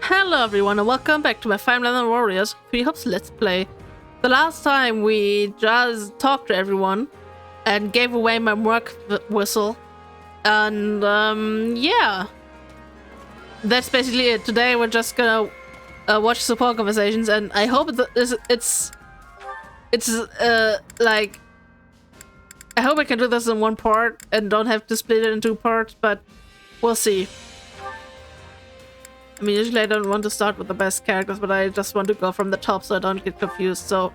Hello everyone and welcome back to my Fire Emblem Warriors 3 Hopes Let's Play. The last time we just talked to everyone and gave away my work whistle. And yeah. That's basically it. Today we're just gonna watch support conversations, and I hope that it's like I hope I can do this in one part and don't have to split it in two parts, but we'll see. I mean, usually I don't want to start with the best characters, but I just want to go from the top so I don't get confused, so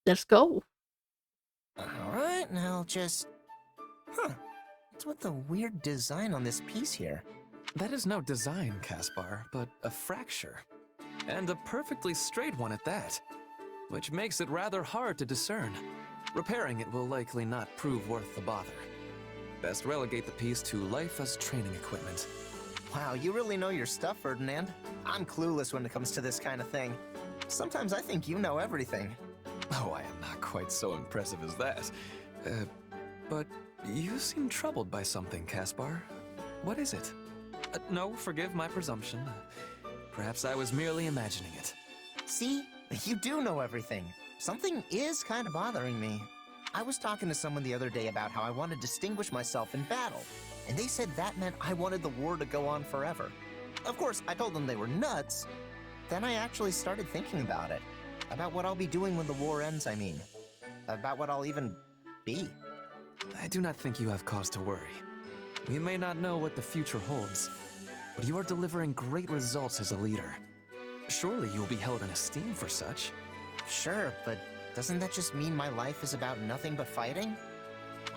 let's go. Alright, now just... What's with the weird design on this piece here? That is no design, Caspar, but a fracture. And a perfectly straight one at that, which makes it rather hard to discern. Repairing it will likely not prove worth the bother. Best relegate the piece to life as training equipment. Wow, you really know your stuff, Ferdinand. I'm clueless when it comes to this kind of thing. Sometimes I think you know everything. Oh, I am not quite so impressive as that. But you seem troubled by something, Caspar. What is it? No, forgive my presumption. Perhaps I was merely imagining it. See? You do know everything. Something is kind of bothering me. I was talking to someone the other day about how I want to distinguish myself in battle, and they said that meant I wanted the war to go on forever. Of course, I told them they were nuts. Then I actually started thinking about it. About what I'll be doing when the war ends, I mean. About what I'll even be. I do not think you have cause to worry. We may not know what the future holds, but you are delivering great results as a leader. Surely you will be held in esteem for such. Sure, but doesn't that just mean my life is about nothing but fighting?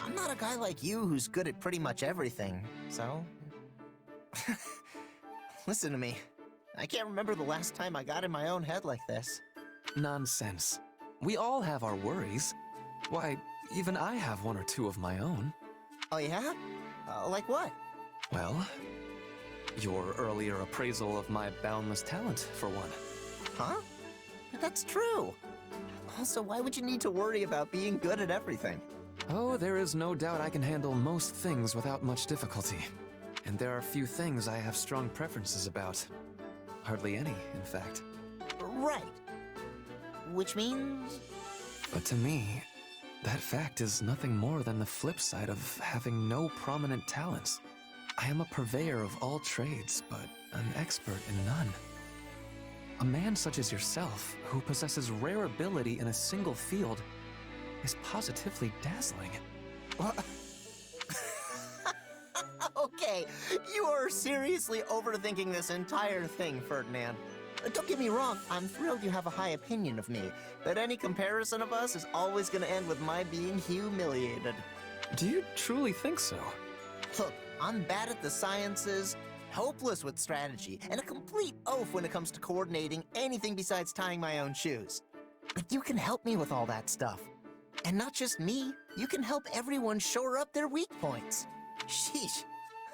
I'm not a guy like you who's good at pretty much everything, so... Listen to me. I can't remember the last time I got in my own head like this. Nonsense. We all have our worries. Why, even I have one or two of my own. Oh yeah? Like what? Well, your earlier appraisal of my boundless talent, for one. Huh? That's true. Also, why would you need to worry about being good at everything? Oh, there is no doubt I can handle most things without much difficulty. And there are few things I have strong preferences about. Hardly any, in fact. Right. Which means... But to me, that fact is nothing more than the flip side of having no prominent talents. I am a purveyor of all trades, but an expert in none. A man such as yourself, who possesses rare ability in a single field, is positively dazzling. Okay, you are seriously overthinking this entire thing, Ferdinand. Don't get me wrong, I'm thrilled you have a high opinion of me, but any comparison of us is always gonna end with my being humiliated. Do you truly think so? Look, I'm bad at the sciences, hopeless with strategy, and a complete oaf when it comes to coordinating anything besides tying my own shoes. But you can help me with all that stuff. And not just me, you can help everyone shore up their weak points. Sheesh.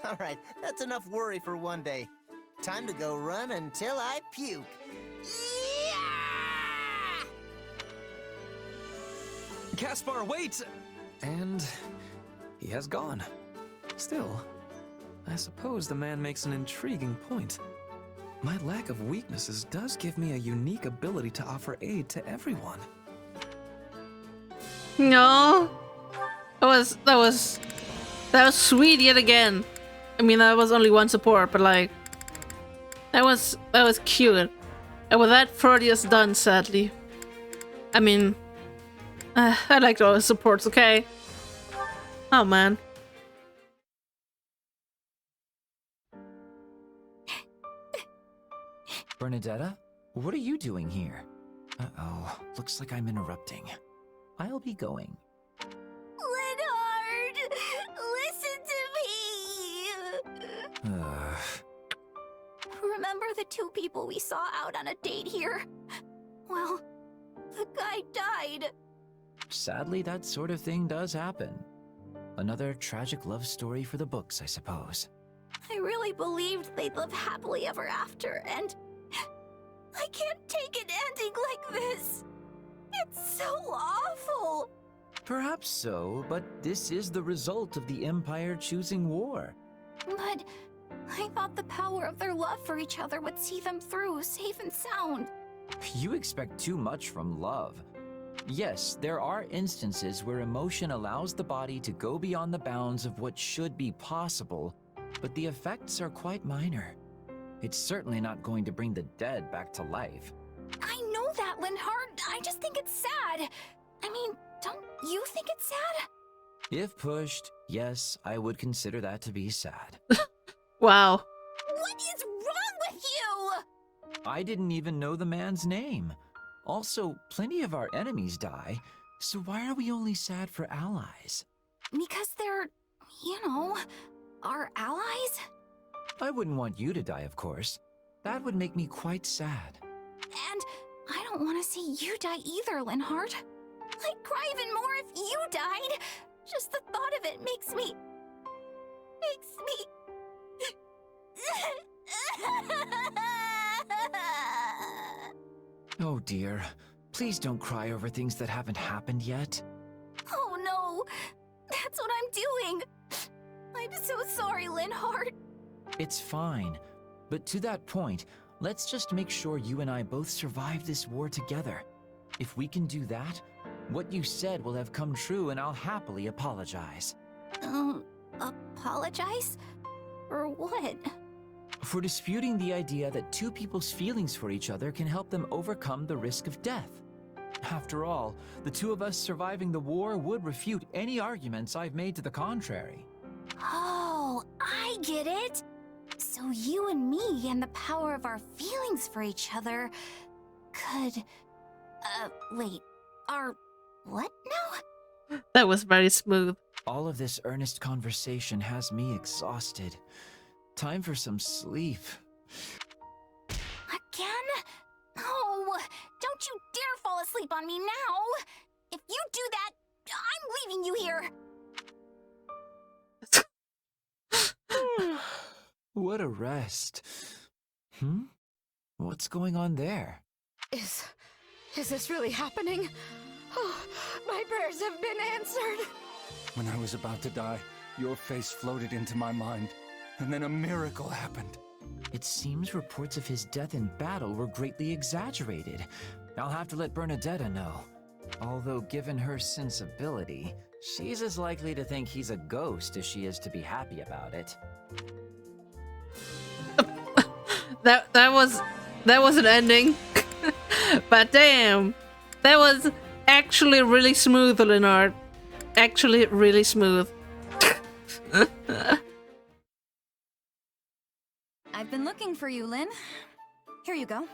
Alright, that's enough worry for one day. Time to go run until I puke. Yeah! Caspar, wait! And he has gone. Still, I suppose the man makes an intriguing point. My lack of weaknesses does give me a unique ability to offer aid to everyone. No. That was sweet yet again. I mean, that was only one support, but like that was cute. And with that, Freudia's done, sadly. I mean, I liked all the supports, okay? Oh man. Bernadetta, what are you doing here? Uh-oh, looks like I'm interrupting. I'll be going. Leonard! Listen to me! Remember the two people we saw out on a date here? Well, the guy died. Sadly, that sort of thing does happen. Another tragic love story for the books, I suppose. I really believed they'd live happily ever after, and I can't take an ending like this. It's so awful. Perhaps so, but this is the result of the Empire choosing war. But I thought the power of their love for each other would see them through, safe and sound. You expect too much from love. Yes, there are instances where emotion allows the body to go beyond the bounds of what should be possible, but the effects are quite minor. It's certainly not going to bring the dead back to life. I know that, Linhardt. I just think it's sad. I mean, don't you think it's sad? If pushed, yes, I would consider that to be sad. Wow. What is wrong with you? I didn't even know the man's name. Also, plenty of our enemies die, so why are we only sad for allies? Because they're, our allies? I wouldn't want you to die, of course. That would make me quite sad. And I don't want to see you die either, Linhardt. I'd cry even more if you died. Just the thought of it makes me... Oh dear, please don't cry over things that haven't happened yet. Oh no, that's what I'm doing. I'm so sorry, Linhardt. It's fine, but to that point, let's just make sure you and I both survive this war together. If we can do that, what you said will have come true and I'll happily apologize. Apologize? For what? For disputing the idea that two people's feelings for each other can help them overcome the risk of death. After all, the two of us surviving the war would refute any arguments I've made to the contrary. Oh, I get it. So you and me and the power of our feelings for each other could... wait, our what now? That was very smooth. All of this earnest conversation has me exhausted. Time for some sleep. Again? Oh, don't you dare fall asleep on me now! If you do that, I'm leaving you here! What a rest. What's going on there? Is this really happening? Oh, my prayers have been answered. When I was about to die, your face floated into my mind, and then a miracle happened. It seems reports of his death in battle were greatly exaggerated. I'll have to let Bernadetta know. Although given her sensibility, she's as likely to think he's a ghost as she is to be happy about it. That was an ending. But damn, that was actually really smooth, Linhardt. Actually really smooth. I've been looking for you, Lynn. Here you go.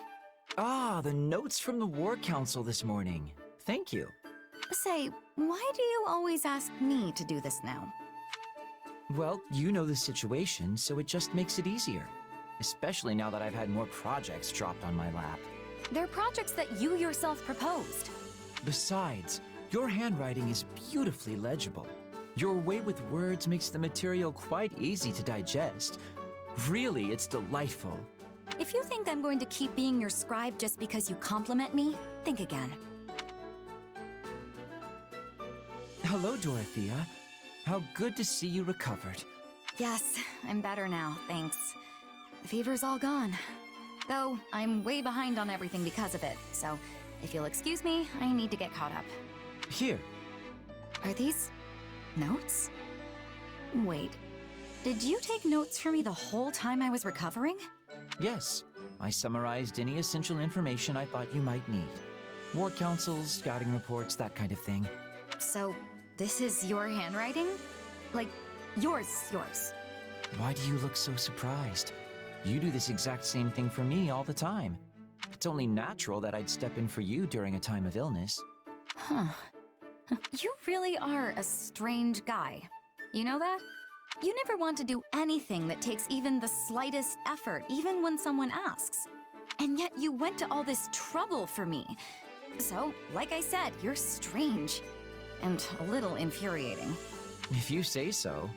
Ah, the notes from the War Council this morning. Thank you. Say, why do you always ask me to do this now? Well, you know the situation, so it just makes it easier. Especially now that I've had more projects dropped on my lap. They're projects that you yourself proposed. Besides, your handwriting is beautifully legible. Your way with words makes the material quite easy to digest. Really, it's delightful. If you think I'm going to keep being your scribe just because you compliment me, think again. Hello, Dorothea. How good to see you recovered. Yes, I'm better now, thanks. The fever's all gone. Though, I'm way behind on everything because of it, so if you'll excuse me, I need to get caught up. Here. Are these notes? Wait, did you take notes for me the whole time I was recovering? Yes, I summarized any essential information I thought you might need. War councils, scouting reports, that kind of thing. So, this is your handwriting? Like, yours. Why do you look so surprised? You do this exact same thing for me all the time. It's only natural that I'd step in for you during a time of illness. Huh. You really are a strange guy. You know that? You never want to do anything that takes even the slightest effort, even when someone asks. And yet you went to all this trouble for me. So, like I said, you're strange. And a little infuriating. If you say so.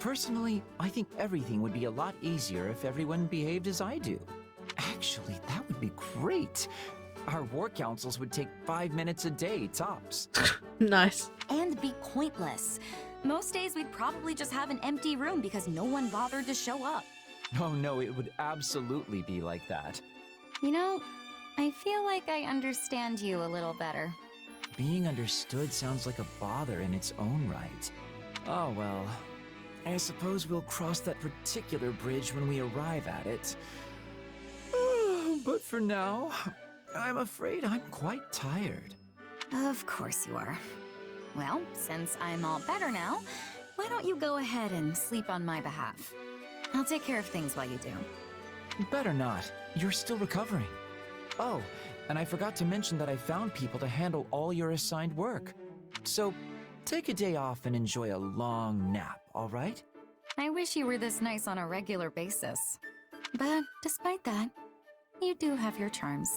Personally, I think everything would be a lot easier if everyone behaved as I do. Actually, that would be great. Our war councils would take 5 minutes a day, tops. Nice. And be pointless. Most days we'd probably just have an empty room because no one bothered to show up. Oh no, it would absolutely be like that. You know, I feel like I understand you a little better. Being understood sounds like a bother in its own right. Oh well, I suppose we'll cross that particular bridge when we arrive at it. But for now, I'm afraid I'm quite tired. Of course you are. Well, since I'm all better now, why don't you go ahead and sleep on my behalf? I'll take care of things while you do. Better not. You're still recovering. Oh, and I forgot to mention that I found people to handle all your assigned work. So, take a day off and enjoy a long nap, all right? I wish you were this nice on a regular basis. But despite that, you do have your charms.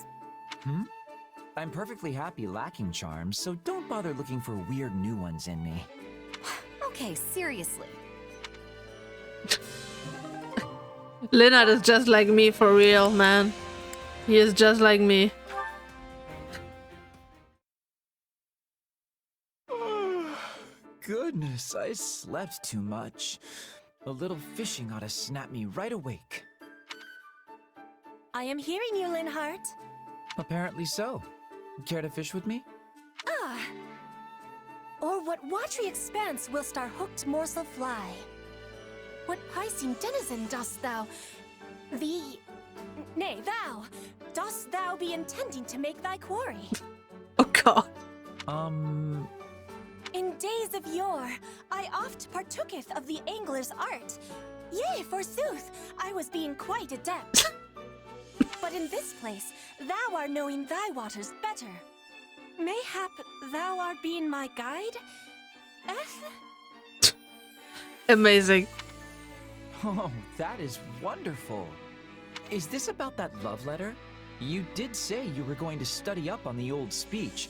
I'm perfectly happy lacking charms, so don't bother looking for weird new ones in me. Okay, seriously. Leonard is just like me for real, man. He is just like me. Goodness, I slept too much. A little fishing ought to snap me right awake. I am hearing you, Linhardt. Apparently so. Care to fish with me? Ah. Or what watery expanse whilst our hooked morsel fly? What Piscean denizen dost thou... Nay, thou! Dost thou be intending to make thy quarry? Oh god. In days of yore, I oft partooketh of the angler's art. Yea, forsooth, I was being quite adept. But in this place, thou art knowing thy waters better. Mayhap thou art being my guide? Amazing. Oh, that is wonderful. Is this about that love letter? You did say you were going to study up on the old speech.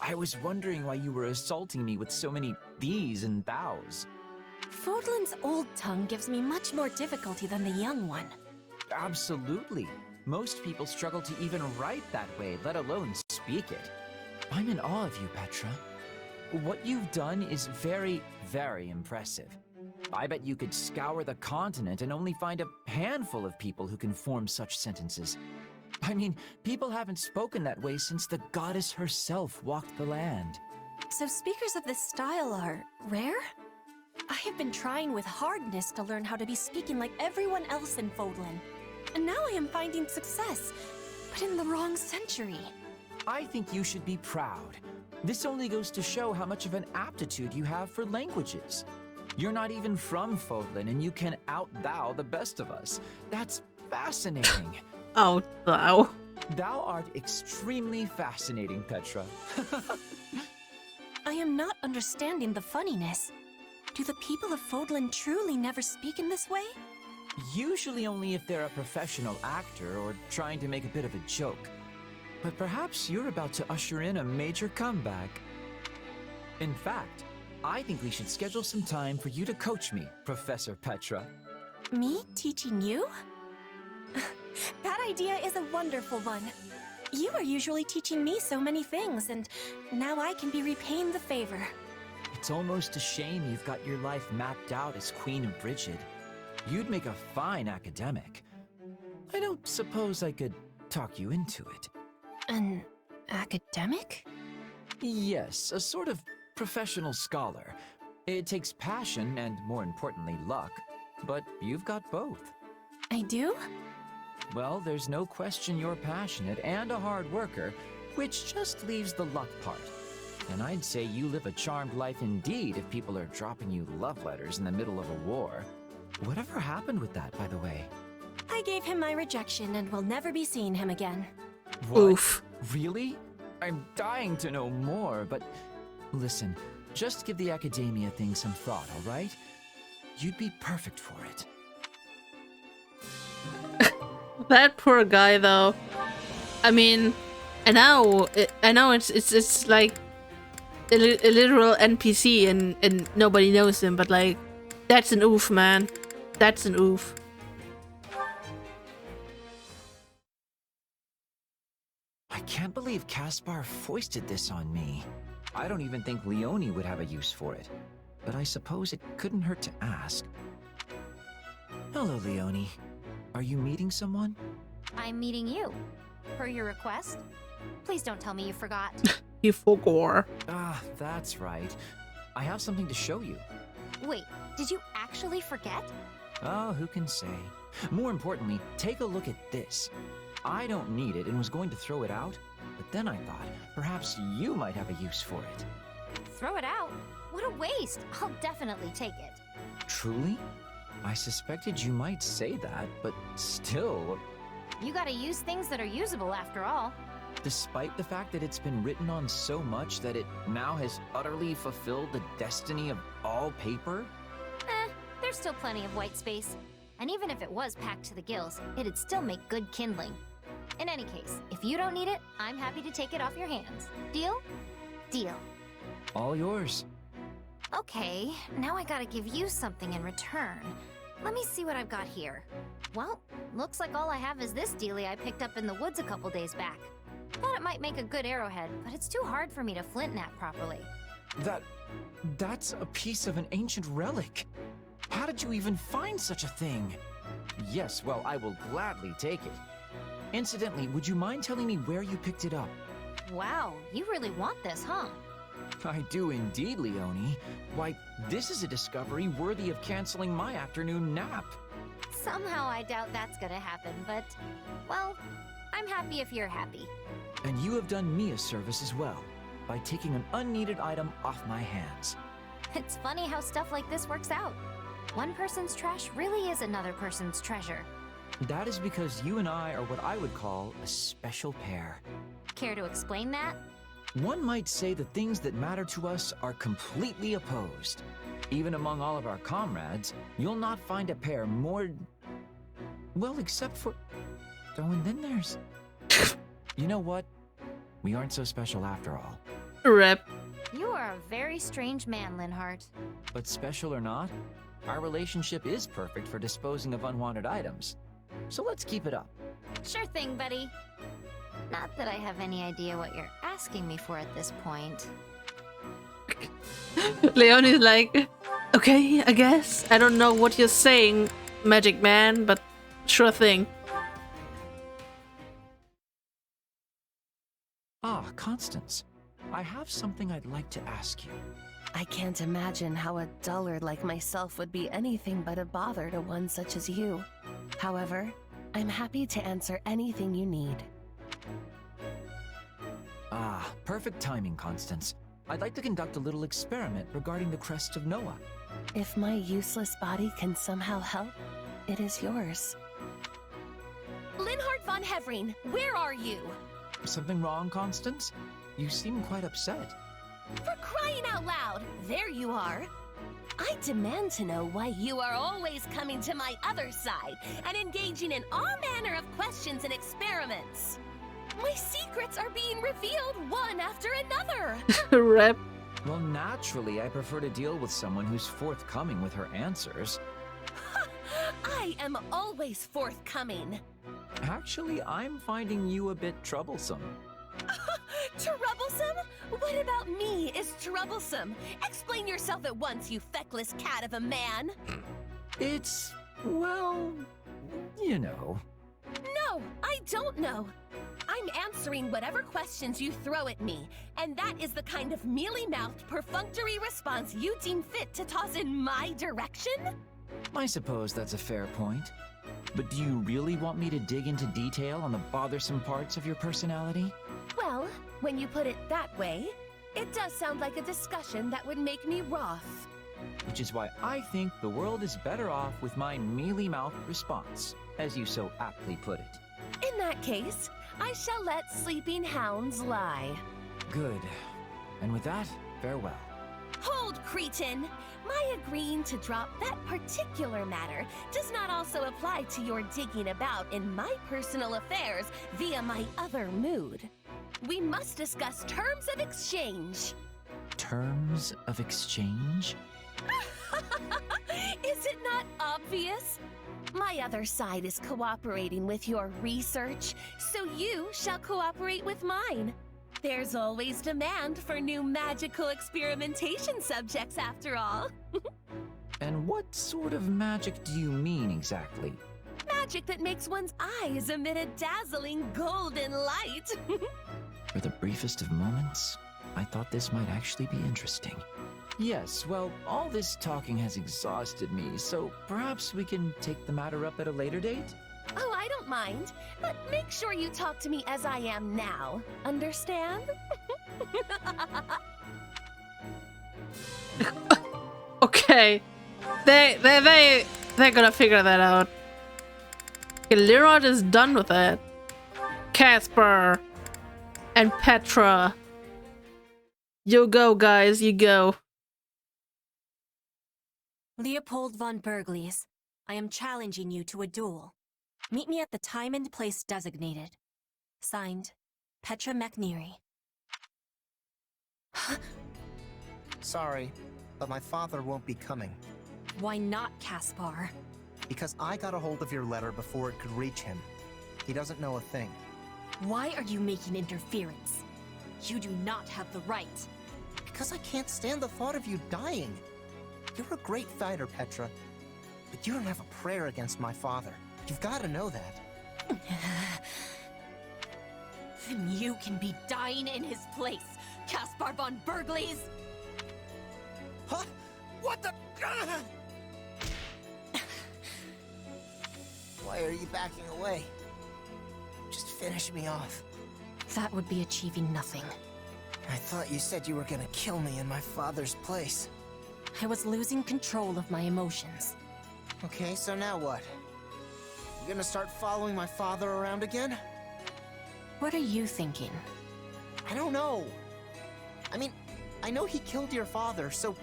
I was wondering why you were assaulting me with so many these and thous. Fódlan's old tongue gives me much more difficulty than the young one. Absolutely. Most people struggle to even write that way, let alone speak it. I'm in awe of you, Petra. What you've done is very, very impressive. I bet you could scour the continent and only find a handful of people who can form such sentences. I mean, people haven't spoken that way since the goddess herself walked the land. So speakers of this style are rare? I have been trying with hardness to learn how to be speaking like everyone else in Fódlan. And now I am finding success, but in the wrong century. I think you should be proud. This only goes to show how much of an aptitude you have for languages. You're not even from Fódlan, and you can out-thou the best of us. That's fascinating. Oh, wow. Thou art extremely fascinating, Petra. I am not understanding the funniness. Do the people of Fódlan truly never speak in this way? Usually only if they're a professional actor or trying to make a bit of a joke. But perhaps you're about to usher in a major comeback. In fact, I think we should schedule some time for you to coach me, Professor Petra. Me teaching you? That idea is a wonderful one. You are usually teaching me so many things, and now I can be repaying the favor. It's almost a shame you've got your life mapped out as Queen of Brigid. You'd make a fine academic. I don't suppose I could talk you into it. An academic? Yes, a sort of professional scholar. It takes passion and, more importantly, luck. But you've got both. I do? Well, there's no question you're passionate and a hard worker, which just leaves the luck part. And I'd say you live a charmed life indeed if people are dropping you love letters in the middle of a war. Whatever happened with that, by the way? I gave him my rejection and will never be seeing him again. What? Oof. Really? I'm dying to know more, but... Listen, just give the academia thing some thought, all right? You'd be perfect for it. That poor guy, though. I mean, I know it's like a literal NPC and nobody knows him, but like, that's an oof, man. That's an oof. I can't believe Caspar foisted this on me. I don't even think Leonie would have a use for it. But I suppose it couldn't hurt to ask. Hello, Leonie. Are you meeting someone? I'm meeting you. Per your request? Please don't tell me you forgot. He forgot. Ah, that's right. I have something to show you. Wait, did you actually forget? Oh, who can say? More importantly, take a look at this. I don't need it and was going to throw it out, but then I thought perhaps you might have a use for it. Throw it out? What a waste. I'll definitely take it. Truly? I suspected you might say that, but still, You gotta use things that are usable after all. despite the fact that it's been written on so much that it now has utterly fulfilled the destiny of all paper? There's still plenty of white space. And even if it was packed to the gills, it'd still make good kindling. In any case, if you don't need it, I'm happy to take it off your hands. Deal? Deal. All yours. Okay, now I gotta give you something in return. Let me see what I've got here. Well, looks like all I have is this dealie I picked up in the woods a couple days back. Thought it might make a good arrowhead, but it's too hard for me to flint knap properly. That's a piece of an ancient relic. How did you even find such a thing? Yes, well, I will gladly take it. Incidentally, would you mind telling me where you picked it up? Wow, you really want this, huh? I do indeed, Leonie. Why, this is a discovery worthy of canceling my afternoon nap. Somehow I doubt that's gonna happen, but, well, I'm happy if you're happy. And you have done me a service as well, by taking an unneeded item off my hands. It's funny how stuff like this works out. One person's trash really is another person's treasure. That is because you and I are what I would call a special pair. Care to explain that? One might say the things that matter to us are completely opposed. Even among all of our comrades, you'll not find a pair more... well, except for... oh, and then there's... You know what? We aren't so special after all. Rep. You are a very strange man, Linhart. But special or not, our relationship is perfect for disposing of unwanted items. So let's keep it up. Sure thing, buddy. Not that I have any idea what you're asking me for at this point. Leonie's like, okay, I guess. I don't know what you're saying, Magic Man, but sure thing. Ah, Constance. I have something I'd like to ask you. I can't imagine how a dullard like myself would be anything but a bother to one such as you. However, I'm happy to answer anything you need. Ah, perfect timing, Constance. I'd like to conduct a little experiment regarding the crest of Noah. If my useless body can somehow help, it is yours. Linhart von Hevering, where are you? Something wrong, Constance? You seem quite upset. For crying out loud, there you are. I demand to know why you are always coming to my other side and engaging in all manner of questions and experiments. My secrets are being revealed one after another. Rep. Well, naturally, I prefer to deal with someone who's forthcoming with her answers. I am always forthcoming. Actually, I'm finding you a bit troublesome. Troublesome? What about me is troublesome? Explain yourself at once, you feckless cat of a man. It's, well, you know. No, I don't know. I'm answering whatever questions you throw at me, and that is the kind of mealy-mouthed, perfunctory response you deem fit to toss in my direction? I suppose that's a fair point. But do you really want me to dig into detail on the bothersome parts of your personality? Well, when you put it that way, it does sound like a discussion that would make me wroth. Which is why I think the world is better off with my mealy-mouthed response, as you so aptly put it. In that case, I shall let sleeping hounds lie. Good. And with that, farewell. Hold, cretin! My agreeing to drop that particular matter does not also apply to your digging about in my personal affairs via my other mood. We must discuss terms of exchange. Terms of exchange? Is it not obvious? My other side is cooperating with your research, so you shall cooperate with mine. There's always demand for new magical experimentation subjects, after all. And what sort of magic do you mean exactly? Magic that makes one's eyes emit a dazzling golden light. For the briefest of moments, I thought this might actually be interesting. Yes, well, all this talking has exhausted me, so perhaps we can take the matter up at a later date? Oh, I don't mind, but make sure you talk to me as I am now. Understand? Okay. They're gonna figure that out. Okay, Leroy is done with it. Casper and Petra. You go, guys, you go. Leopold von Berglies, I am challenging you to a duel. Meet me at the time and place designated. Signed, Petra McNeary. Sorry, but my father won't be coming. Why not, Caspar? Because I got a hold of your letter before it could reach him. He doesn't know a thing. Why are you making interference? You do not have the right. Because I can't stand the thought of you dying. You're a great fighter, Petra. But you don't have a prayer against my father. You've got to know that. Then you can be dying in his place, Caspar von Berglies! Huh? What the... Why are you backing away? Just finish me off. That would be achieving nothing. I thought you said you were gonna kill me in my father's place. I was losing control of my emotions. Okay, so now what? You gonna start following my father around again? What are you thinking? I don't know. I mean, I know he killed your father, so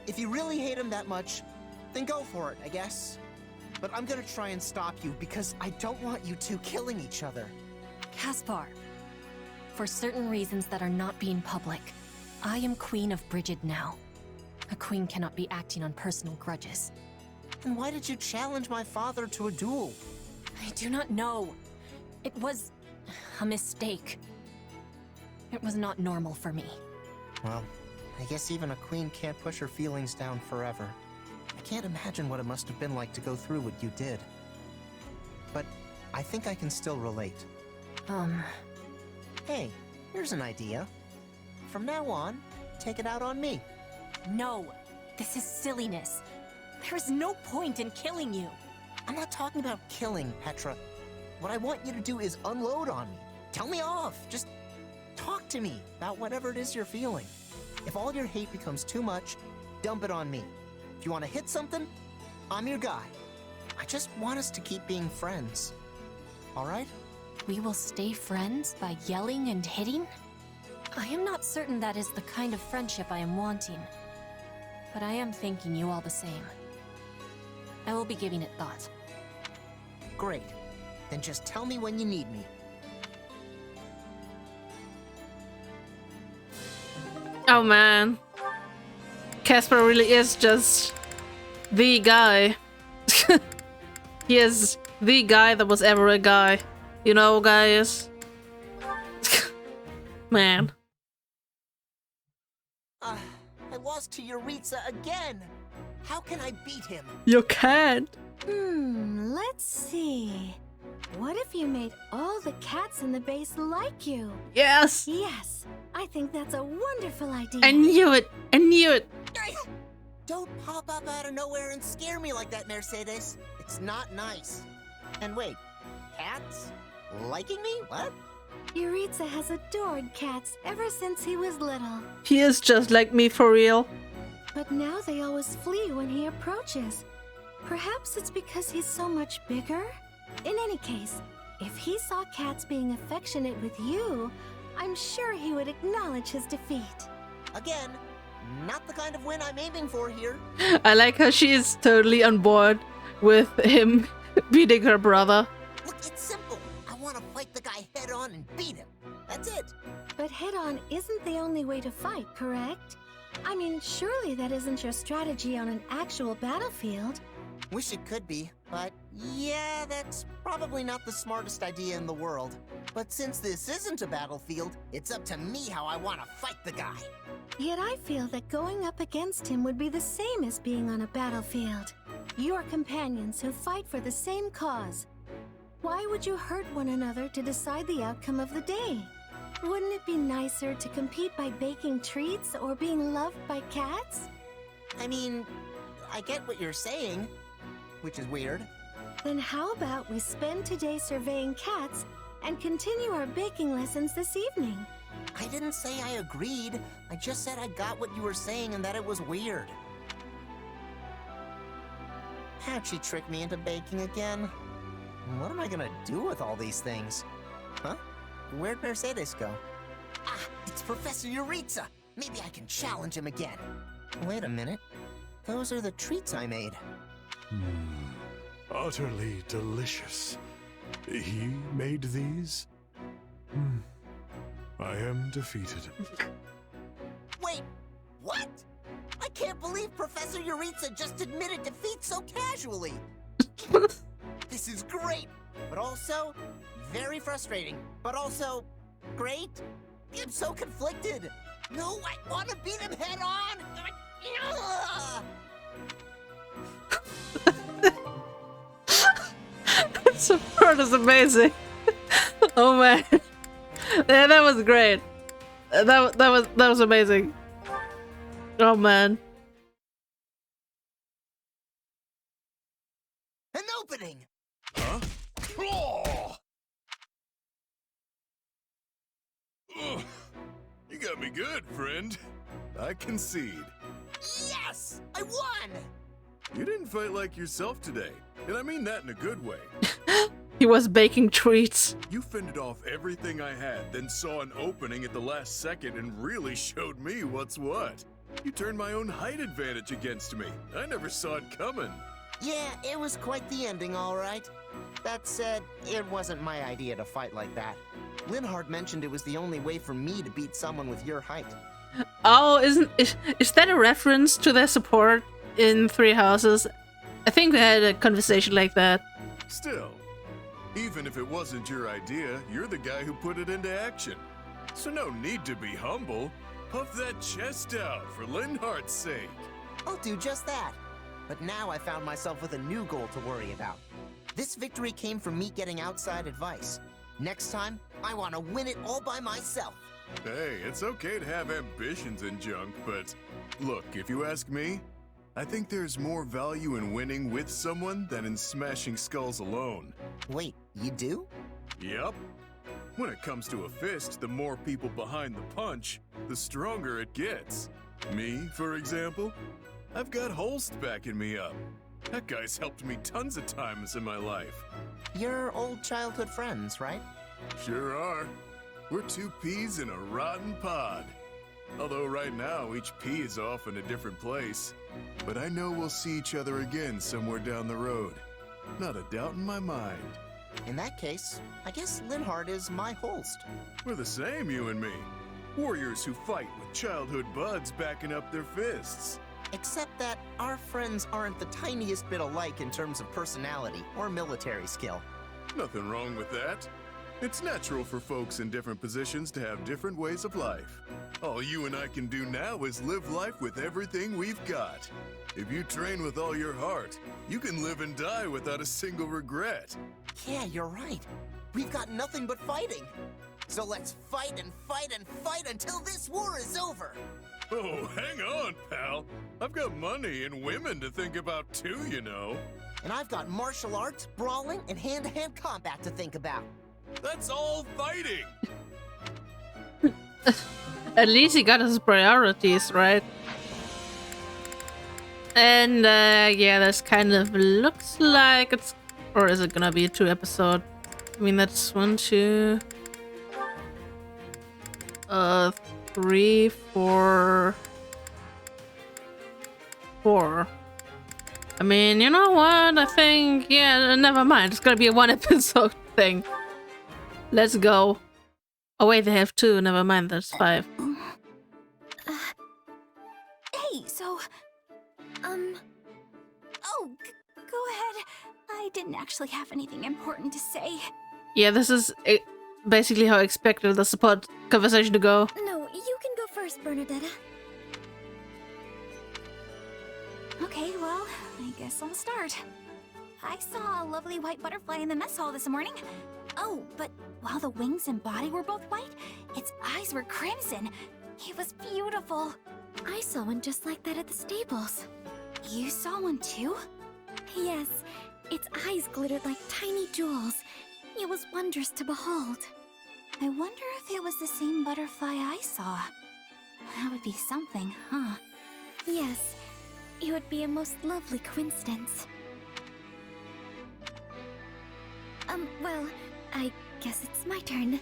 if you really hate him that much, then go for it, I guess. But I'm gonna try and stop you because I don't want you two killing each other. Caspar, for certain reasons that are not being public, I am Queen of Brigid now. A queen cannot be acting on personal grudges. Then why did you challenge my father to a duel? I do not know. It was a mistake. It was not normal for me. Well, I guess even a queen can't push her feelings down forever. I can't imagine what it must have been like to go through what you did. But I think I can still relate. Hey, here's an idea. From now on, take it out on me. No, this is silliness. There is no point in killing you. I'm not talking about killing, Petra. What I want you to do is unload on me. Tell me off. Just talk to me about whatever it is you're feeling. If all your hate becomes too much, dump it on me. If you want to hit something, I'm your guy. I just want us to keep being friends. All right? We will stay friends by yelling and hitting? I am not certain that is the kind of friendship I am wanting. But I am thanking you all the same. I will be giving it thought. Great. Then just tell me when you need me. Oh man. Casper really is just the guy. He is the guy that was ever a guy. You know, guys? Man. I lost to Yuritsa again. How can I beat him? You can't. Let's see. What if you made all the cats in the base like you? Yes. Yes, I think that's a wonderful idea. I knew it. I knew it. Don't pop up out of nowhere and scare me like that, Mercedes. It's not nice. And wait, cats? Liking me? What? Yuritsa has adored cats ever since he was little. He is just like me for real. But now they always flee when he approaches. Perhaps it's because he's so much bigger? In any case, if he saw cats being affectionate with you, I'm sure he would acknowledge his defeat. Again, not the kind of win I'm aiming for here. I like how she is totally on board with him beating her brother. Look, it's simple. I want to fight the guy head on and beat him. That's it. But head-on isn't the only way to fight, correct? I mean, surely that isn't your strategy on an actual battlefield. Wish it could be, but Yeah, that's probably not the smartest idea in the world. But since this isn't a battlefield, it's up to me how I want to fight the guy. Yet I feel that going up against him would be the same as being on a battlefield. You are companions who fight for the same cause. Why would you hurt one another to decide the outcome of the day? Wouldn't it be nicer to compete by baking treats or being loved by cats? I mean, I get what you're saying, which is weird. Then how about we spend today surveying cats and continue our baking lessons this evening? I didn't say I agreed. I just said I got what you were saying and that it was weird. How'd she trick me into baking again? What am I gonna do with all these things? Huh? Where'd Mercedes go? Ah, it's Professor Yuritsa! Maybe I can challenge him again. Wait a minute. Those are the treats I made. Utterly delicious. He made these? I am defeated. Wait, what? I can't believe Professor Yuritsa just admitted defeat so casually. This is great, but also very frustrating, but also great. I'm so conflicted. No, I want to beat him head on. That support is amazing. Oh man. Yeah, that was great. That was amazing. Oh man. An opening. Huh? Oh! Ugh. You got me good, friend. I concede. Yes! I won! You didn't fight like yourself today, and I mean that in a good way. He was baking treats. You fended off everything I had, then saw an opening at the last second and really showed me what's what. You turned my own height advantage against me. I never saw it coming. Yeah, it was quite the ending, all right. That said, it wasn't my idea to fight like that. Linhardt mentioned it was the only way for me to beat someone with your height. Oh, is that a reference to their support in Three Houses? I think they had a conversation like that. Still, even if it wasn't your idea, you're the guy who put it into action. So no need to be humble. Puff that chest out for Linhardt's sake. I'll do just that. But now I found myself with a new goal to worry about. This victory came from me getting outside advice. Next time, I want to win it all by myself. Hey, it's okay to have ambitions and junk, but look, if you ask me, I think there's more value in winning with someone than in smashing skulls alone. Wait, you do? Yep. When it comes to a fist, the more people behind the punch, the stronger it gets. Me, for example, I've got Holst backing me up. That guy's helped me tons of times in my life. You're old childhood friends, right? Sure are. We're two peas in a rotten pod. Although right now, each pea is off in a different place. But I know we'll see each other again somewhere down the road. Not a doubt in my mind. In that case, I guess Linhardt is my Holst. We're the same, you and me. Warriors who fight with childhood buds backing up their fists. Except that our friends aren't the tiniest bit alike in terms of personality or military skill. Nothing wrong with that. It's natural for folks in different positions to have different ways of life. All you and I can do now is live life with everything we've got. If you train with all your heart, you can live and die without a single regret. Yeah, you're right. We've got nothing but fighting. So let's fight and fight and fight until this war is over. Oh, hang on, pal. I've got money and women to think about too, you know. And I've got martial arts, brawling, and hand-to-hand combat to think about. That's all fighting! At least he got his priorities, right? And yeah, this kind of looks like it's... Or is it gonna be a 2-episode? I mean, that's 1, 2... 3, 4... 4. I mean, you know what? I think... Yeah, never mind. It's gonna be a 1-episode thing. Let's go. Oh wait, they have 2. Never mind, that's 5. Hey, so... Oh, go ahead. I didn't actually have anything important to say. Yeah, this is basically how I expected the support conversation to go. No, you can go first, Bernadetta. Okay, well, I guess I'll start. I saw a lovely white butterfly in the mess hall this morning. Oh, but while the wings and body were both white, its eyes were crimson. It was beautiful. I saw one just like that at the stables. You saw one too? Yes, its eyes glittered like tiny jewels. It was wondrous to behold. I wonder if it was the same butterfly I saw. That would be something, huh? Yes, it would be a most lovely coincidence. Well, I guess it's my turn.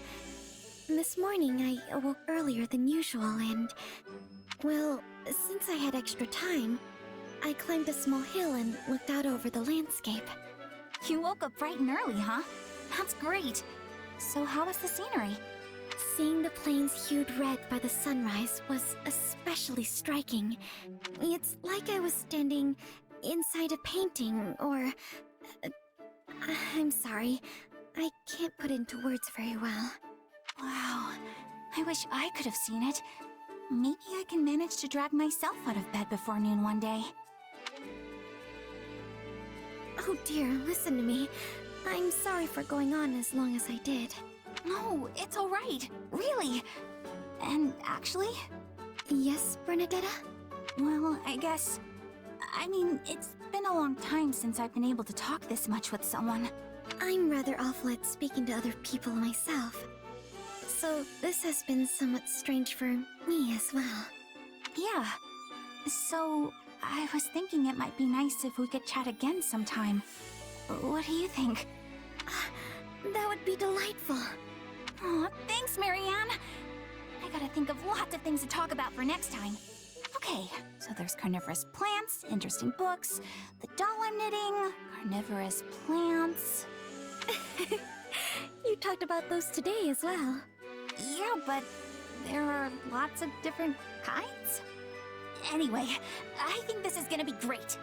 This morning I awoke earlier than usual and... well, since I had extra time, I climbed a small hill and looked out over the landscape. You woke up bright and early, huh? That's great. So how was the scenery? Seeing the plains hued red by the sunrise was especially striking. It's like I was standing inside a painting, or... I'm sorry, I can't put it into words very well. Wow, I wish I could have seen it. Maybe I can manage to drag myself out of bed before noon one day. Oh dear, listen to me. I'm sorry for going on as long as I did. No, it's alright, really. And actually... Yes, Bernadetta? Well, I mean, it's been a long time since I've been able to talk this much with someone. I'm rather awful at speaking to other people myself. So this has been somewhat strange for me as well. Yeah. So, I was thinking it might be nice if we could chat again sometime. What do you think? That would be delightful. Aw, thanks, Marianne. I gotta think of lots of things to talk about for next time. Okay, so there's carnivorous plants, interesting books, the doll I'm knitting, carnivorous plants... You talked about those today as well. Yeah, but there are lots of different kinds? Anyway, I think this is gonna be great.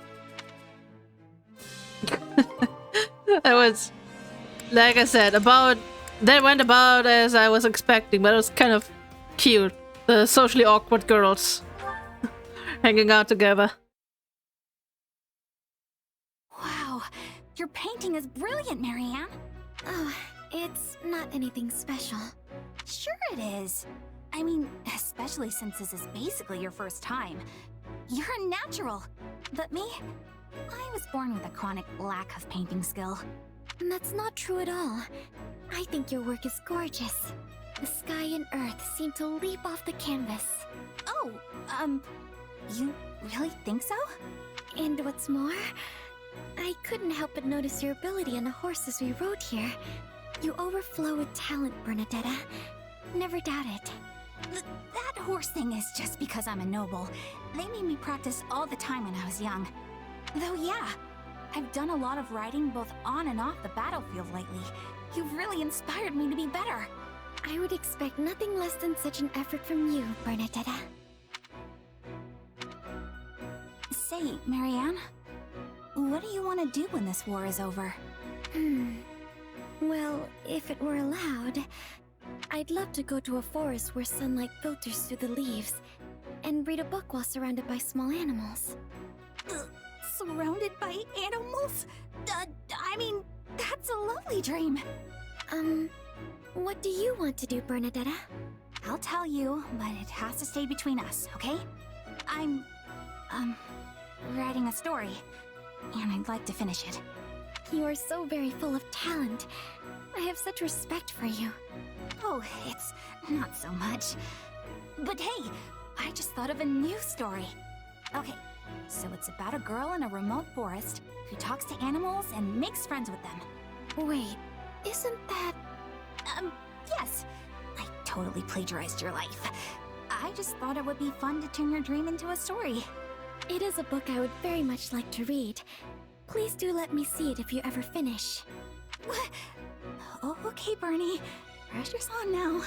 That was, like I said, that went about as I was expecting, but it was kind of cute. The socially awkward girls hanging out together. Wow, your painting is brilliant, Marianne. Oh, it's not anything special. Sure it is. I mean, especially since this is basically your first time. You're a natural. But me? I was born with a chronic lack of painting skill. That's not true at all. I think your work is gorgeous. The sky and earth seem to leap off the canvas. Oh, you really think so? And what's more, I couldn't help but notice your ability on the horses we rode here. You overflow with talent, Bernadetta. Never doubt it. That horse thing is just because I'm a noble. They made me practice all the time when I was young. Though yeah, I've done a lot of riding both on and off the battlefield lately. You've really inspired me to be better. I would expect nothing less than such an effort from you, Bernadetta. Say, Marianne, what do you want to do when this war is over? Well, if it were allowed, I'd love to go to a forest where sunlight filters through the leaves and read a book while surrounded by small animals. Surrounded by animals? I mean, that's a lovely dream. What do you want to do, Bernadetta? I'll tell you, but it has to stay between us, okay? I'm, writing a story, and I'd like to finish it. You are so very full of talent. I have such respect for you. Oh, it's not so much. But hey, I just thought of a new story. Okay, so it's about a girl in a remote forest who talks to animals and makes friends with them. Wait, isn't that... Yes. I totally plagiarized your life. I just thought it would be fun to turn your dream into a story. It is a book I would very much like to read. Please do let me see it if you ever finish. What? Oh, okay, Bernie. Pressure's on now.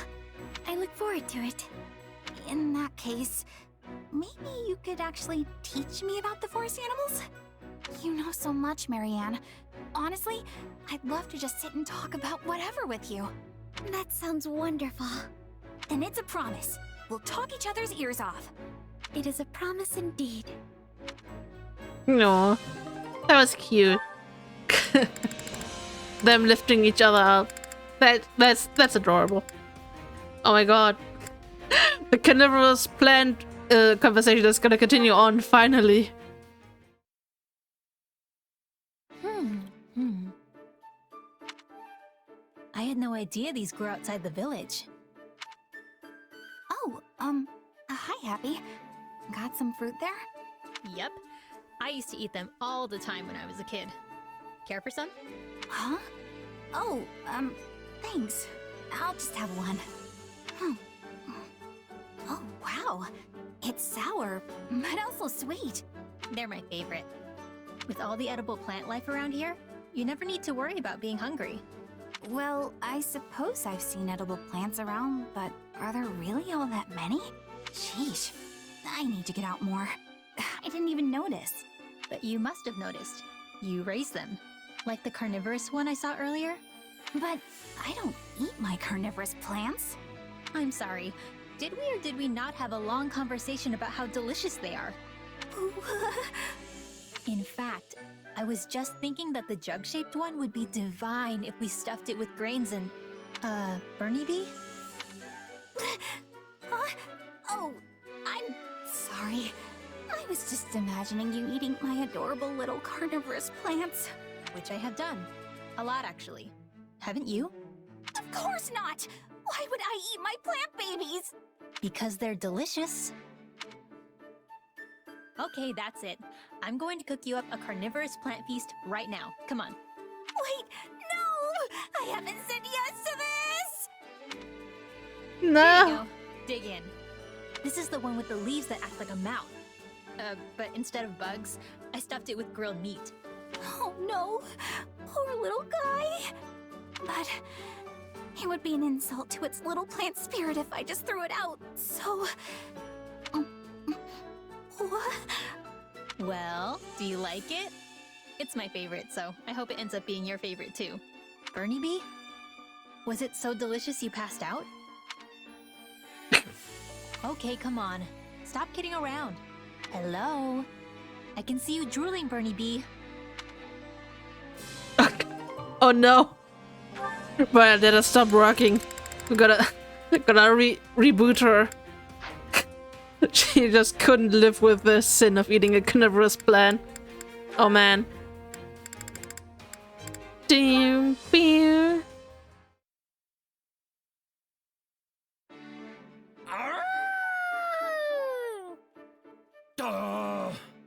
I look forward to it. In that case, maybe you could actually teach me about the forest animals? You know so much, Marianne. Honestly, I'd love to just sit and talk about whatever with you. That sounds wonderful. Then it's a promise. We'll talk each other's ears off. It is a promise indeed. No, that was cute. Them lifting each other up. That's adorable. Oh my god. The carnivorous plant conversation is gonna continue on finally. I had no idea these grew outside the village. Oh, hi, Happy. Got some fruit there? Yep. I used to eat them all the time when I was a kid. Care for some? Huh? Oh, thanks. I'll just have one. Oh, wow. It's sour, but also sweet. They're my favorite. With all the edible plant life around here, you never need to worry about being hungry. Well, I suppose I've seen edible plants around, but are there really all that many? Sheesh. I need to get out more. I didn't even notice. But you must have noticed. You raise them. Like the carnivorous one I saw earlier? But I don't eat my carnivorous plants. I'm sorry. Did we or did we not have a long conversation about how delicious they are? In fact, I was just thinking that the jug-shaped one would be divine if we stuffed it with grains and... Bernie bee? Oh, I'm sorry. I was just imagining you eating my adorable little carnivorous plants. Which I have done. A lot, actually. Haven't you? Of course not! Why would I eat my plant babies? Because they're delicious. Okay, that's it. I'm going to cook you up a carnivorous plant feast right now. Come on. Wait, no! I haven't said yes to this! Here you No. go. Dig in. This is the one with the leaves that act like a mouth. But instead of bugs, I stuffed it with grilled meat. Oh no, poor little guy. But it would be an insult to its little plant spirit if I just threw it out, so... What? Well, do you like it? It's my favorite, so I hope it ends up being your favorite too. Bernie bee? Was it so delicious you passed out? Okay, come on. Stop kidding around. Hello? I can see you drooling, Bernie bee. Oh no. But I did stop rocking. We gotta reboot her. She just couldn't live with the sin of eating a carnivorous plant. Oh man. Damn, beer.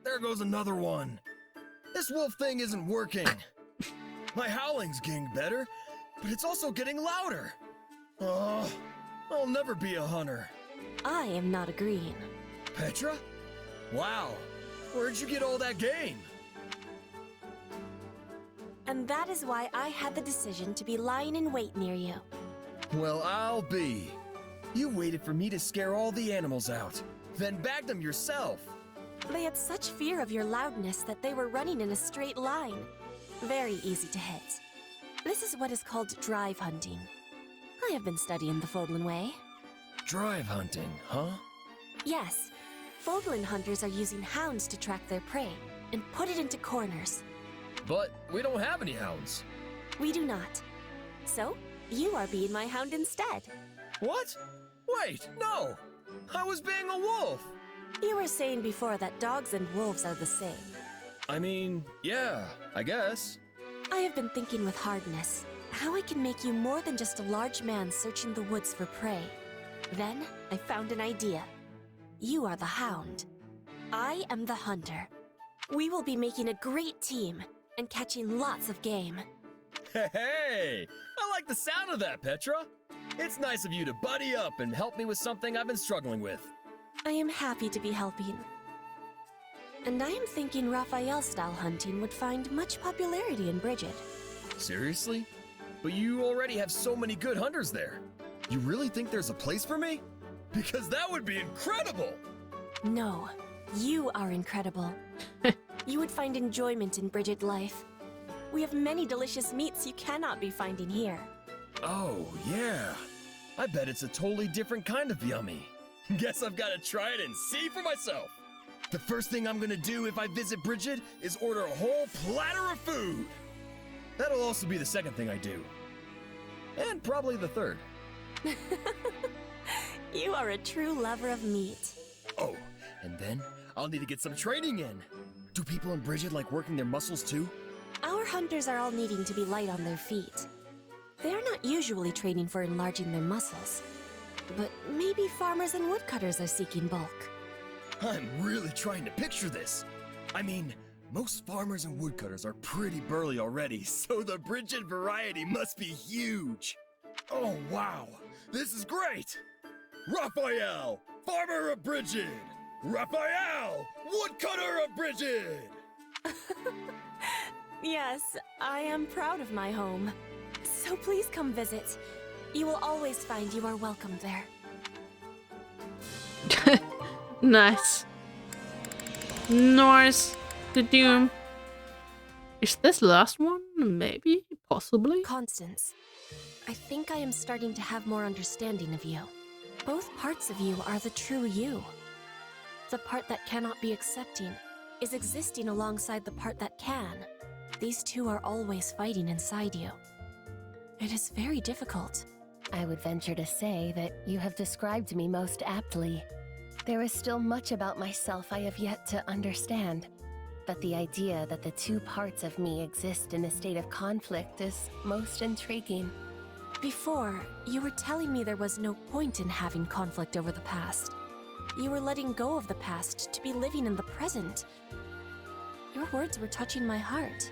There goes another one. This wolf thing isn't working. My howling's getting better, but it's also getting louder. Oh, I'll never be a hunter. I am not agreeing. Petra? Wow, where'd you get all that game? And that is why I had the decision to be lying in wait near you. Well, I'll be. You waited for me to scare all the animals out, then bagged them yourself. They had such fear of your loudness that they were running in a straight line. Very easy to hit. This is what is called drive hunting. I have been studying the Fódlan way. Drive hunting, huh? Yes. Fódlan hunters are using hounds to track their prey and put it into corners. But we don't have any hounds. We do not. So, you are being my hound instead. What? Wait, no! I was being a wolf! You were saying before that dogs and wolves are the same. I mean, yeah, I guess. I have been thinking with hardness how I can make you more than just a large man searching the woods for prey. Then, I found an idea. You are the hound. I am the hunter. We will be making a great team and catching lots of game. Hey! I like the sound of that, Petra! It's nice of you to buddy up and help me with something I've been struggling with. I am happy to be helping. And I am thinking Raphael-style hunting would find much popularity in Bridget. Seriously? But you already have so many good hunters there. You really think there's a place for me? Because that would be incredible! No, you are incredible. You would find enjoyment in Bridget life. We have many delicious meats you cannot be finding here. Oh, yeah. I bet it's a totally different kind of yummy. Guess I've got to try it and see for myself. The first thing I'm gonna do if I visit Bridget is order a whole platter of food. That'll also be the second thing I do. And probably the third. You are a true lover of meat. Oh, and then I'll need to get some training in. Do people in Bridget like working their muscles too? Our hunters are all needing to be light on their feet. They are not usually training for enlarging their muscles. But maybe farmers and woodcutters are seeking bulk. I'm really trying to picture this. I mean, most farmers and woodcutters are pretty burly already, so the Bridget variety must be huge. Oh, wow. This is great. Raphael, farmer of Bridget. Raphael, woodcutter of Bridget. Yes, I am proud of my home. So please come visit. You will always find you are welcome there. Nice. Nice. The doom. Is this the last one? Maybe? Possibly? Constance, I think I am starting to have more understanding of you. Both parts of you are the true you. The part that cannot be accepting is existing alongside the part that can. These two are always fighting inside you. It is very difficult. I would venture to say that you have described me most aptly. There is still much about myself I have yet to understand, but the idea that the two parts of me exist in a state of conflict is most intriguing. Before, you were telling me there was no point in having conflict over the past. You were letting go of the past to be living in the present. Your words were touching my heart.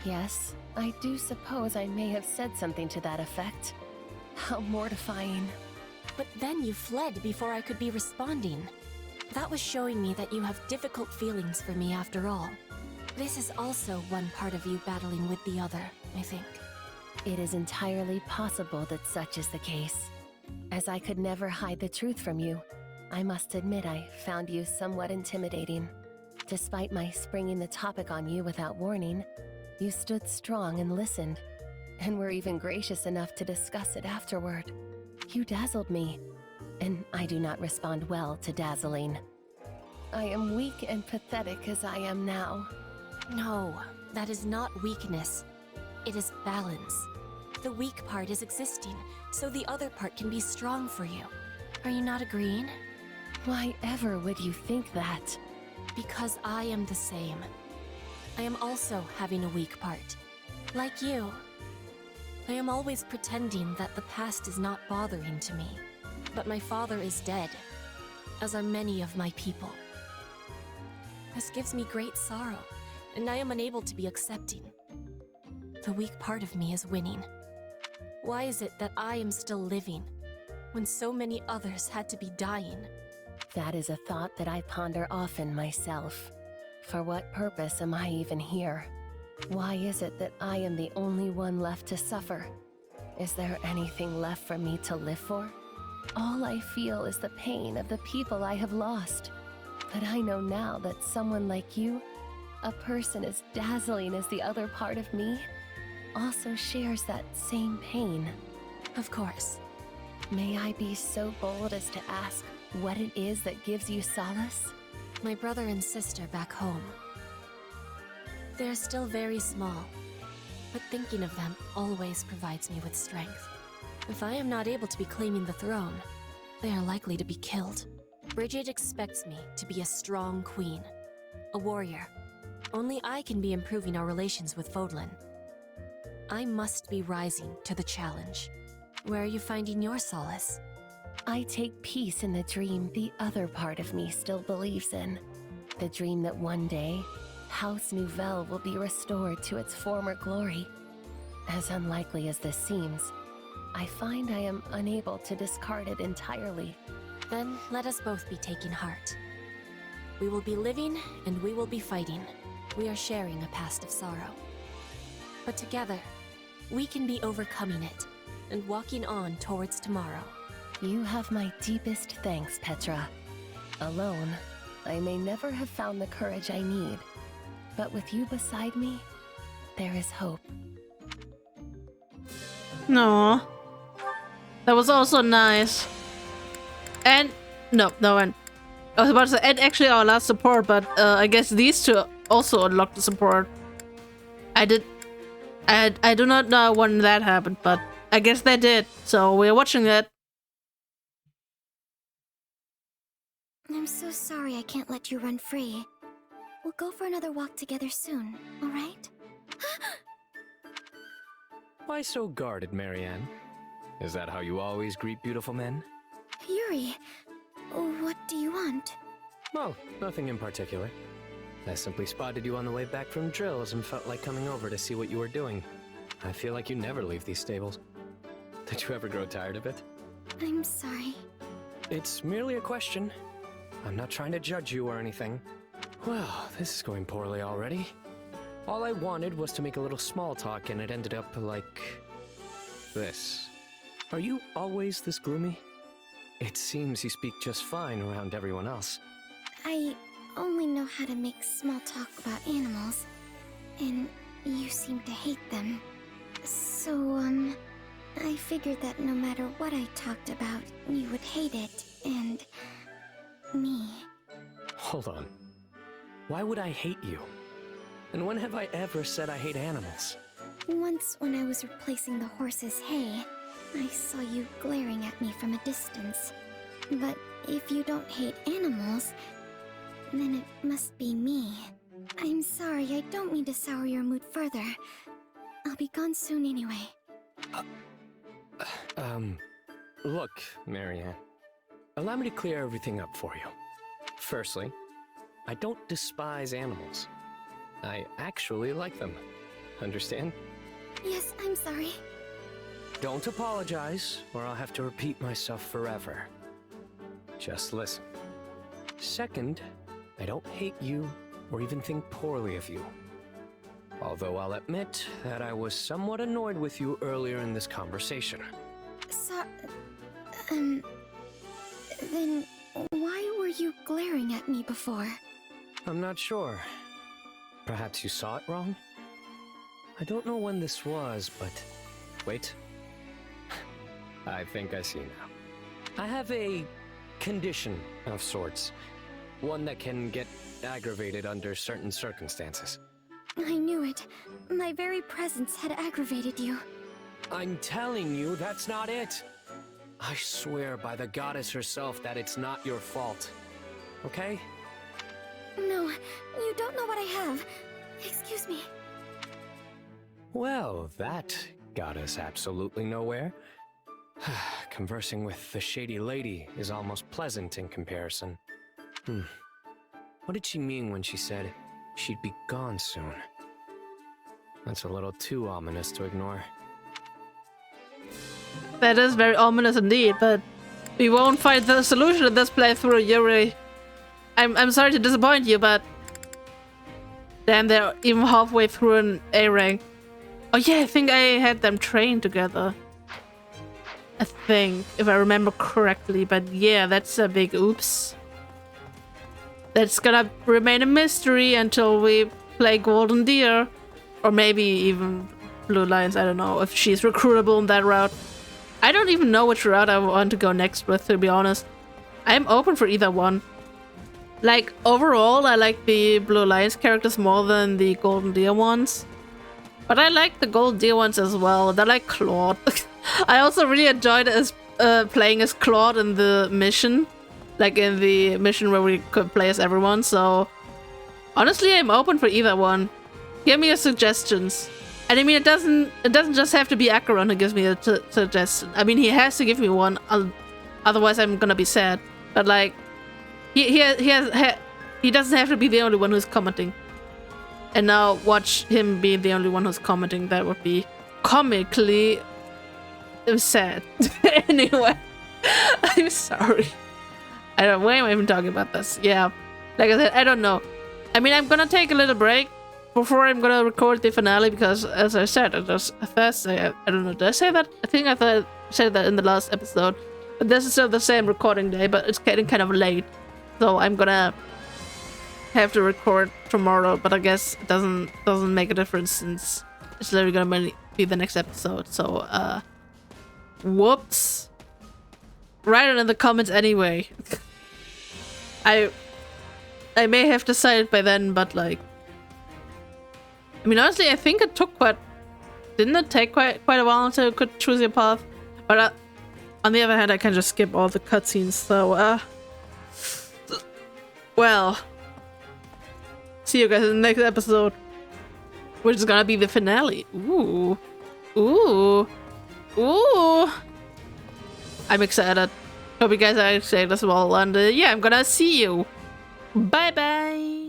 Yes, I do suppose I may have said something to that effect. How mortifying. But then you fled before I could be responding. That was showing me that you have difficult feelings for me after all. This is also one part of you battling with the other, I think. It is entirely possible that such is the case. As I could never hide the truth from you, I must admit I found you somewhat intimidating. Despite my springing the topic on you without warning, you stood strong and listened, and were even gracious enough to discuss it afterward. You dazzled me, and I do not respond well to dazzling. I am weak and pathetic as I am now. No, that is not weakness. It is balance. The weak part is existing, so the other part can be strong for you. Are you not agreeing? Why ever would you think that? Because I am the same. I am also having a weak part. Like you. I am always pretending that the past is not bothering to me. But my father is dead, as are many of my people. This gives me great sorrow, and I am unable to be accepting. The weak part of me is winning. Why is it that I am still living, when so many others had to be dying? That is a thought that I ponder often myself. For what purpose am I even here? Why is it that I am the only one left to suffer? Is there anything left for me to live for? All I feel is the pain of the people I have lost. But I know now that someone like you, a person as dazzling as the other part of me, also shares that same pain. Of course. May I be so bold as to ask what it is that gives you solace? My brother and sister back home. They are still very small, but thinking of them always provides me with strength. If I am not able to be claiming the throne, they are likely to be killed. Bridget expects me to be a strong queen, a warrior. Only I can be improving our relations with Fódlan. I must be rising to the challenge. Where are you finding your solace? I take peace in the dream the other part of me still believes in. The dream that one day, House Nouvelle will be restored to its former glory. As unlikely as this seems, I find I am unable to discard it entirely. Then let us both be taking heart. We will be living and we will be fighting. We are sharing a past of sorrow. But together, we can be overcoming it and walking on towards tomorrow. You have my deepest thanks, Petra. Alone, I may never have found the courage I need, but with you beside me, there is hope. No. That was also nice. And and I was about to say, and actually our last support, but I guess these two also unlocked the support. I do not know when that happened, but I guess they did. So we're watching that. I'm so sorry I can't let you run free. We'll go for another walk together soon, alright? Why so guarded, Marianne? Is that how you always greet beautiful men? Yuri, what do you want? Oh, nothing in particular. I simply spotted you on the way back from drills and felt like coming over to see what you were doing. I feel like you never leave these stables. Did you ever grow tired of it? I'm sorry. It's merely a question. I'm not trying to judge you or anything. Well, this is going poorly already. All I wanted was to make a little small talk and it ended up like this. Are you always this gloomy? It seems you speak just fine around everyone else. I only know how to make small talk about animals, and you seem to hate them. So, I figured that no matter what I talked about, you would hate it, and me. Hold on. Why would I hate you? And when have I ever said I hate animals? Once when I was replacing the horse's hay, I saw you glaring at me from a distance. But if you don't hate animals, then it must be me. I'm sorry, I don't mean to sour your mood further. I'll be gone soon anyway. Look, Marianne. Allow me to clear everything up for you. Firstly, I don't despise animals. I actually like them. Understand? Yes, I'm sorry. Don't apologize, or I'll have to repeat myself forever. Just listen. Second, I don't hate you or even think poorly of you. Although I'll admit that I was somewhat annoyed with you earlier in this conversation. Then why were you glaring at me before? I'm not sure. Perhaps you saw it wrong? I don't know when this was, but... Wait. I think I see now. I have a condition of sorts. One that can get aggravated under certain circumstances. I knew it. My very presence had aggravated you. I'm telling you, that's not it. I swear by the goddess herself that it's not your fault. Okay? No, you don't know what I have. Excuse me. Well, that got us absolutely nowhere. Conversing with the shady lady is almost pleasant in comparison. What did she mean when she said she'd be gone soon? That's a little too ominous to ignore. That is very ominous indeed, but we won't find the solution in this playthrough, Yuri. I'm sorry to disappoint you, but damn, they're even halfway through an A rank. Oh yeah, I think I had them train together. I think, if I remember correctly, but yeah, that's a big oops. That's gonna remain a mystery until we play Golden Deer. Or maybe even Blue Lions, I don't know if she's recruitable in that route. I don't even know which route I want to go next with, to be honest. I'm open for either one. Like, overall, I like the Blue Lions characters more than the Golden Deer ones. But I like the Golden Deer ones as well. They're like Claude. I also really enjoyed playing as Claude in the mission. Like in the mission where we could play as everyone, so... Honestly, I'm open for either one. Give me your suggestions. And I mean, it doesn't just have to be Acheron who gives me a suggestion. I mean, he has to give me one, otherwise I'm gonna be sad. But like, he doesn't have to be the only one who's commenting. And now watch him be the only one who's commenting. That would be comically sad. Anyway, I'm sorry. Why am I even talking about this? Yeah, like I said, I don't know. I mean, I'm gonna take a little break before I'm gonna record the finale because, as I said, it's Thursday. I don't know, did I say that? I think I said that in the last episode. But this is still the same recording day, but it's getting kind of late. So I'm gonna have to record tomorrow, but I guess it doesn't make a difference since it's literally gonna be the next episode. So whoops. Write it in the comments anyway. I may have decided by then, but like, I mean, honestly, I think it took didn't it take quite a while until you could choose your path? But on the other hand, I can just skip all the cutscenes. So well, see you guys in the next episode, which is gonna be the finale. Ooh, ooh, ooh! I'm excited. Hope you guys are excited as well. And yeah, I'm gonna see you. Bye bye.